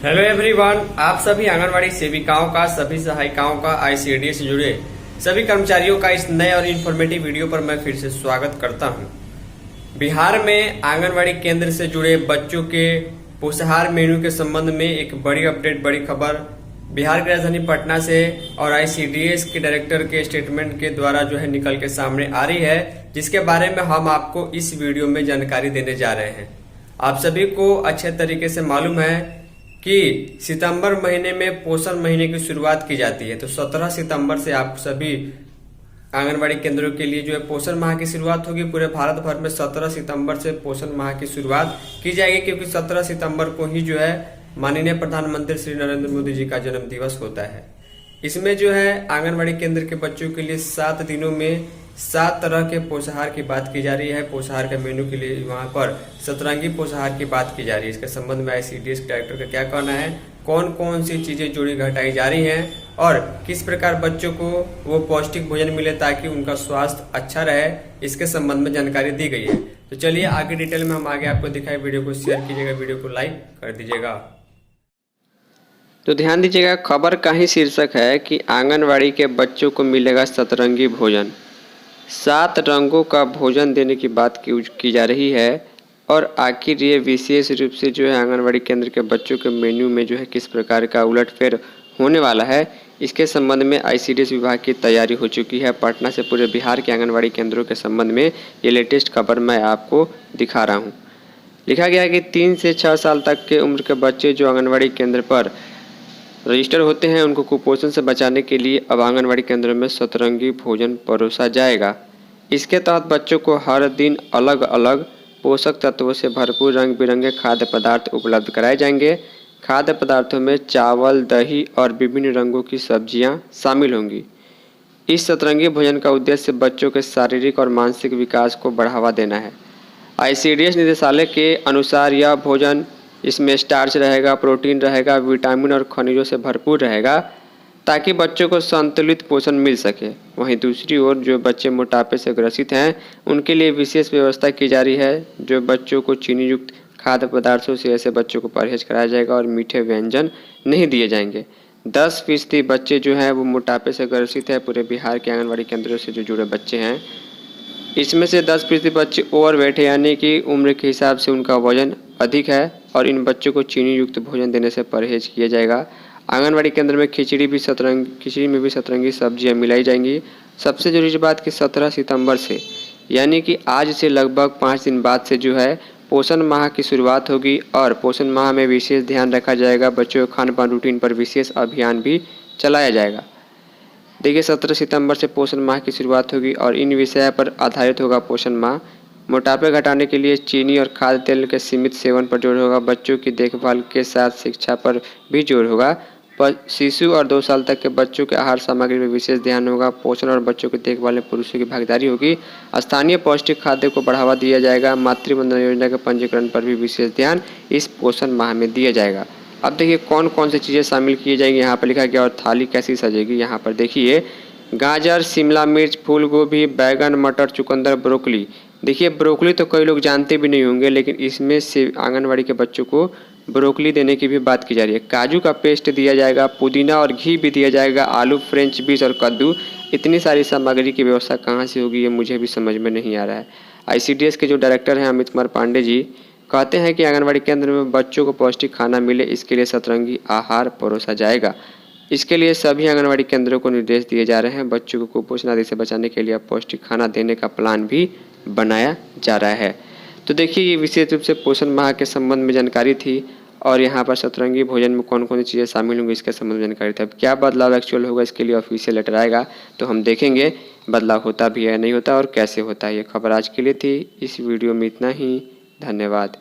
Hello everyone, आप सभी आंगनवाड़ी सेविकाओं का, सभी सहायिकाओं का, आईसीडीएस से जुड़े सभी कर्मचारियों का इस नए और इन्फॉर्मेटिव वीडियो पर मैं फिर से स्वागत करता हूं। बिहार में आंगनवाड़ी केंद्र से जुड़े बच्चों के पोषाहार मेनू के संबंध में एक बड़ी अपडेट, बड़ी खबर बिहार की राजधानी पटना से और आईसीडीएस के डायरेक्टर के स्टेटमेंट के द्वारा जो है निकल के सामने आ रही है, जिसके बारे में हम आपको इस वीडियो में जानकारी देने जा रहे हैं। आप सभी को अच्छे तरीके से मालूम है कि सितंबर महीने में पोषण महीने की शुरुआत की जाती है। तो 17 सितंबर से आप सभी आंगनवाड़ी केंद्रों के लिए जो है पोषण माह की शुरुआत होगी। पूरे भारत भर में 17 सितंबर से पोषण माह की शुरुआत की जाएगी, क्योंकि 17 सितंबर को ही जो है माननीय प्रधानमंत्री श्री नरेंद्र मोदी जी का जन्म दिवस होता है। इसमें जो है आंगनवाड़ी केंद्र के बच्चों के लिए 7 दिनों में 7 तरह के पोषाहार की बात की जा रही है। पोषाहार के मेनू के लिए वहां पर सतरंगी पोषाहार की बात की जा रही है। इसके संबंध में आईसीडीएस डायरेक्टर का क्या कहना है, कौन कौन सी चीजें जोड़ी घटाई जा रही हैं और किस प्रकार बच्चों को वो पौष्टिक भोजन मिले ताकि उनका स्वास्थ्य अच्छा रहे, इसके संबंध में जानकारी दी गई है। तो चलिए आगे डिटेल में हम आगे आपको दिखाए। वीडियो को शेयर कीजिएगा, वीडियो को लाइक कर दीजिएगा। तो ध्यान दीजिएगा, खबर का ही शीर्षक है कि आंगनवाड़ी के बच्चों को मिलेगा सतरंगी भोजन। 7 रंगों का भोजन देने की बात की जा रही है और आखिर ये विशेष रूप से जो है आंगनवाड़ी केंद्र के बच्चों के मेन्यू में जो है किस प्रकार का उलटफेर होने वाला है, इसके संबंध में आईसीडीएस विभाग की तैयारी हो चुकी है। पटना से पूरे बिहार के आंगनवाड़ी केंद्रों के संबंध में ये लेटेस्ट खबर मैं आपको दिखा रहा हूँ। लिखा गया है कि 3 से 6 साल तक के उम्र के बच्चे जो आंगनवाड़ी केंद्र पर रजिस्टर होते हैं, उनको कुपोषण से बचाने के लिए अब आंगनवाड़ी केंद्रों में सतरंगी भोजन परोसा जाएगा। इसके तहत बच्चों को हर दिन अलग अलग पोषक तत्वों से भरपूर रंग बिरंगे खाद्य पदार्थ उपलब्ध कराए जाएंगे। खाद्य पदार्थों में चावल, दही और विभिन्न रंगों की सब्जियां शामिल होंगी। इस सतरंगी भोजन का उद्देश्य बच्चों के शारीरिक और मानसिक विकास को बढ़ावा देना है। आईसीडीएस निदेशालय के अनुसार यह भोजन, इसमें स्टार्च रहेगा, प्रोटीन रहेगा, विटामिन और खनिजों से भरपूर रहेगा ताकि बच्चों को संतुलित पोषण मिल सके। वहीं दूसरी ओर जो बच्चे मोटापे से ग्रसित हैं, उनके लिए विशेष व्यवस्था की जा रही है। जो बच्चों को चीनी युक्त खाद्य पदार्थों से ऐसे बच्चों को परहेज कराया जाएगा और मीठे व्यंजन नहीं दिए जाएंगे। 10% बच्चे जो हैं वो मोटापे से ग्रसित है। पूरे बिहार के आंगनवाड़ी केंद्रों से जो जुड़े बच्चे हैं, इसमें से 10% बच्चे ओवरवेट है, यानी कि उम्र के हिसाब से उनका वजन अधिक है और इन बच्चों को चीनी युक्त भोजन देने से परहेज किया जाएगा। आंगनवाड़ी केंद्र में खिचड़ी में भी सतरंगी सब्जियां मिलाई जाएंगी। सबसे जरूरी बात कि 17 सितंबर से, यानी कि आज से लगभग 5 दिन बाद से जो है पोषण माह की शुरुआत होगी और पोषण माह में विशेष ध्यान रखा जाएगा। बच्चों के खान पान रूटीन पर विशेष अभियान भी चलाया जाएगा। देखिए, 17 सितंबर से पोषण माह की शुरुआत होगी और इन विषय पर आधारित होगा पोषण माह। मोटापे घटाने के लिए चीनी और खाद्य तेल के सीमित सेवन पर जोर होगा। बच्चों की देखभाल के साथ शिक्षा पर भी जोर होगा। शिशु और 2 साल तक के बच्चों के आहार सामग्री में विशेष ध्यान होगा। पोषण और बच्चों की देखभाल में पुरुषों की भागीदारी होगी। स्थानीय पौष्टिक खाद्य को बढ़ावा दिया जाएगा। मातृवंदना योजना के पंजीकरण पर भी विशेष ध्यान इस पोषण माह में दिया जाएगा। अब देखिए कौन कौन सी चीज़ें शामिल की जाएंगी, यहाँ पर लिखा गया और थाली कैसी सजेगी। यहाँ पर देखिए, गाजर, शिमला मिर्च, फूल गोभी, बैगन, मटर, चुकंदर, ब्रोकली। देखिए, ब्रोकली तो कई लोग जानते भी नहीं होंगे, लेकिन इसमें से आंगनवाड़ी के बच्चों को ब्रोकली देने की भी बात की जा रही है। काजू का पेस्ट दिया जाएगा, पुदीना और घी भी दिया जाएगा, आलू, फ्रेंच बीन्स और कद्दू। इतनी सारी सामग्री की व्यवस्था कहाँ से होगी, ये मुझे भी समझ में नहीं आ रहा है। आईसीडीएस के जो डायरेक्टर हैं अमित कुमार पांडे जी कहते हैं कि आंगनवाड़ी केंद्र में बच्चों को पौष्टिक खाना मिले, इसके लिए सतरंगी आहार परोसा जाएगा। इसके लिए सभी आंगनवाड़ी केंद्रों को निर्देश दिए जा रहे हैं। बच्चों को कुपोषण आदि से बचाने के लिए पौष्टिक खाना देने का प्लान भी बनाया जा रहा है। तो देखिए, ये विशेष रूप से पोषण माह के संबंध में जानकारी थी और यहाँ पर सतरंगी भोजन में कौन कौन सी चीज़ें शामिल होंगी इसके संबंध में जानकारी थी। अब क्या बदलाव एक्चुअल होगा, इसके लिए ऑफिशियल लेटर आएगा तो हम देखेंगे बदलाव होता भी है नहीं होता और कैसे होता है। ये खबर आज के लिए थी। इस वीडियो में इतना ही। धन्यवाद।